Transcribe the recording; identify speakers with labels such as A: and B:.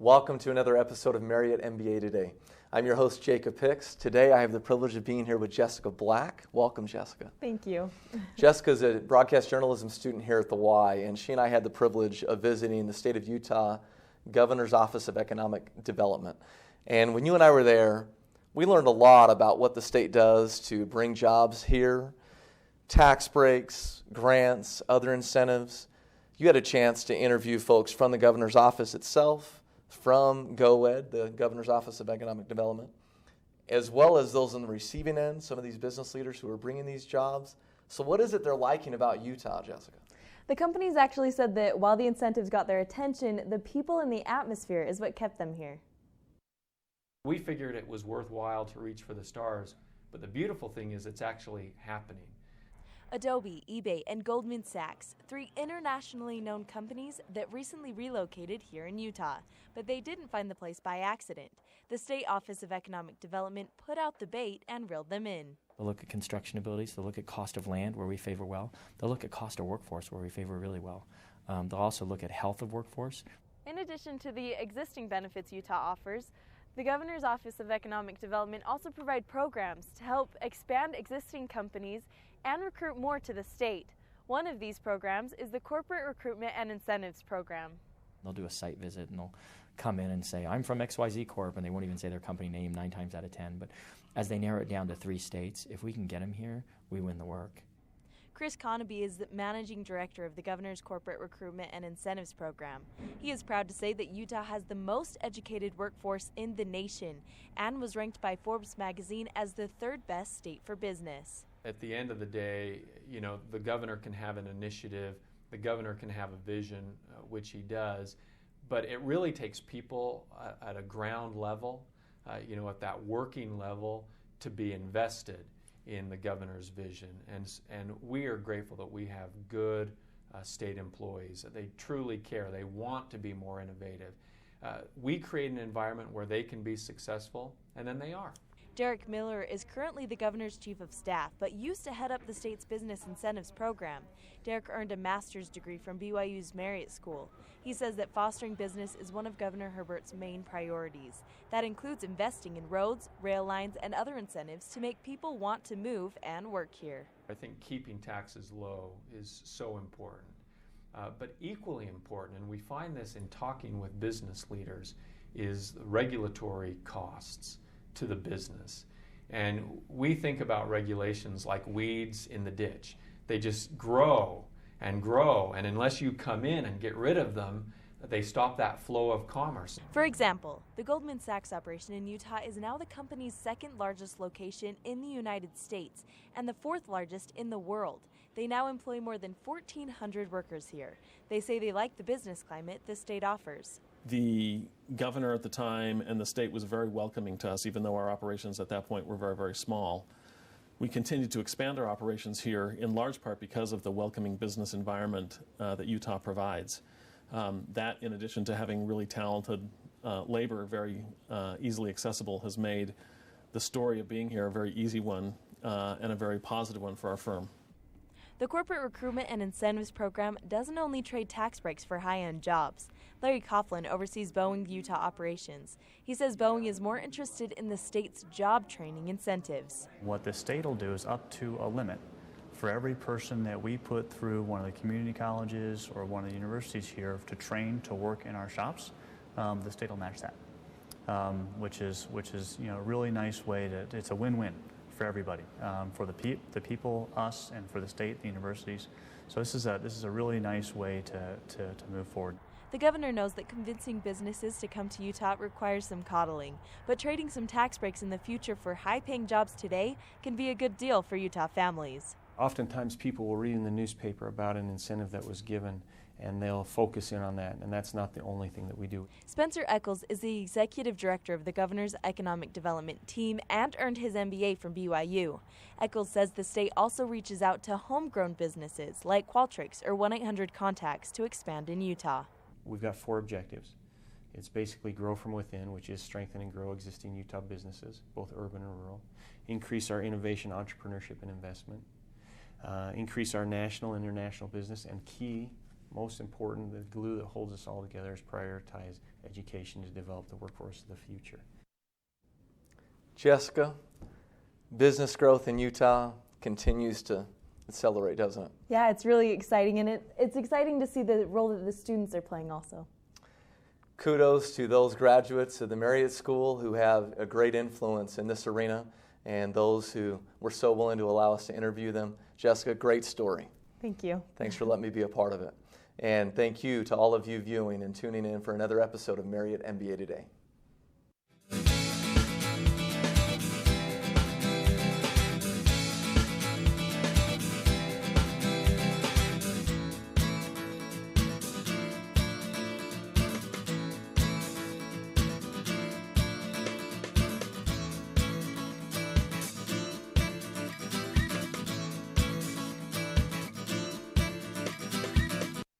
A: Welcome to another episode of Marriott MBA Today. I'm your host, Jacob Hicks. Today I have the privilege of being here with Jessica Black. Welcome, Jessica.
B: Thank you.
A: Jessica's a broadcast journalism student here at the Y, and she and I had the privilege of visiting the state of Utah Governor's Office of Economic Development. And when you and I were there, we learned a lot about what the state does to bring jobs here, tax breaks, grants, other incentives. You had a chance to interview folks from the governor's office itself, from GOED, the Governor's Office of Economic Development, as well as those on the receiving end, some of these business leaders who are bringing these jobs. So what is it they're liking about Utah, Jessica?
B: The companies actually said that while the incentives got their attention, the people in the atmosphere is what kept them here.
C: We figured it was worthwhile to reach for the stars, but the beautiful thing is it's actually happening.
D: Adobe, eBay, and Goldman Sachs, three internationally known companies that recently relocated here in Utah, but they didn't find the place by accident. The State Office of Economic Development put out the bait and reeled them in.
E: They'll look at construction abilities, they'll look at cost of land where we favor well, they'll look at cost of workforce where we favor really well. They'll also look at health of workforce.
B: In addition to the existing benefits Utah offers, the Governor's Office of Economic Development also provide programs to help expand existing companies and recruit more to the state. One of these programs is the Corporate Recruitment and Incentives Program.
E: They'll do a site visit and they'll come in and say, I'm from XYZ Corp, and they won't even say their company name 9 times out of 10. But as they narrow it down to 3 states, if we can get them here, we win the work.
D: Chris Conaby is the managing director of the Governor's Corporate Recruitment and Incentives Program. He is proud to say that Utah has the most educated workforce in the nation and was ranked by Forbes magazine as the 3rd best state for business.
C: At the end of the day, the governor can have an initiative, the governor can have a vision, which he does, but it really takes people at a ground level, at that working level, to be invested in the governor's vision. And we are grateful that we have good state employees. They truly care. They want to be more innovative. We create an environment where they can be successful, and then they are.
D: Derek Miller is currently the governor's chief of staff, but used to head up the state's business incentives program. Derek earned a master's degree from BYU's Marriott School. He says that fostering business is one of Governor Herbert's main priorities. That includes investing in roads, rail lines, and other incentives to make people want to move and work here.
C: I think keeping taxes low is so important. But equally important, and we find this in talking with business leaders, is regulatory costs to the business. And we think about regulations like weeds in the ditch. They just grow, and unless you come in and get rid of them, they stop that flow of commerce.
D: For example, the Goldman Sachs operation in Utah is now the company's 2nd largest location in the United States and the 4th largest in the world. They now employ more than 1,400 workers here. They say they like the business climate the state offers.
F: The governor at the time and the state was very welcoming to us, even though our operations at that point were very, very small. We continued to expand our operations here in large part because of the welcoming business environment that Utah provides. That, in addition to having really talented labor very easily accessible, has made the story of being here a very easy one and a very positive one for our firm.
D: The Corporate Recruitment and Incentives Program doesn't only trade tax breaks for high-end jobs. Larry Coughlin oversees Boeing Utah operations. He says Boeing is more interested in the state's job training incentives.
G: What the state will do is up to a limit. For every person that we put through one of the community colleges or one of the universities here to train to work in our shops, the state will match that, which is a really nice way to. It's a win-win for everybody, for the people, us, and for the state, the universities. So this is a really nice way to move forward.
D: The governor knows that convincing businesses to come to Utah requires some coddling, but trading some tax breaks in the future for high-paying jobs today can be a good deal for Utah families.
H: Oftentimes people will read in the newspaper about an incentive that was given, and they'll focus in on that, and that's not the only thing that we do.
D: Spencer Eccles is the executive director of the Governor's Economic Development Team and earned his MBA from BYU. Eccles says the state also reaches out to homegrown businesses like Qualtrics or 1-800-CONTACTS to expand in Utah.
H: We've got 4 objectives. It's basically grow from within, which is strengthen and grow existing Utah businesses, both urban and rural. Increase our innovation, entrepreneurship, and investment. Increase our national and international business, and key most important, the glue that holds us all together is prioritize education to develop the workforce of the future.
A: Jessica, business growth in Utah continues to accelerate, doesn't it?
D: Yeah, it's really exciting, and it's exciting to see the role that the students are playing also.
A: Kudos to those graduates of the Marriott School who have a great influence in this arena, and those who were so willing to allow us to interview them. Jessica, great story.
D: Thank you.
A: Thanks for letting me be a part of it. And thank you to all of you viewing and tuning in for another episode of Marriott MBA Today.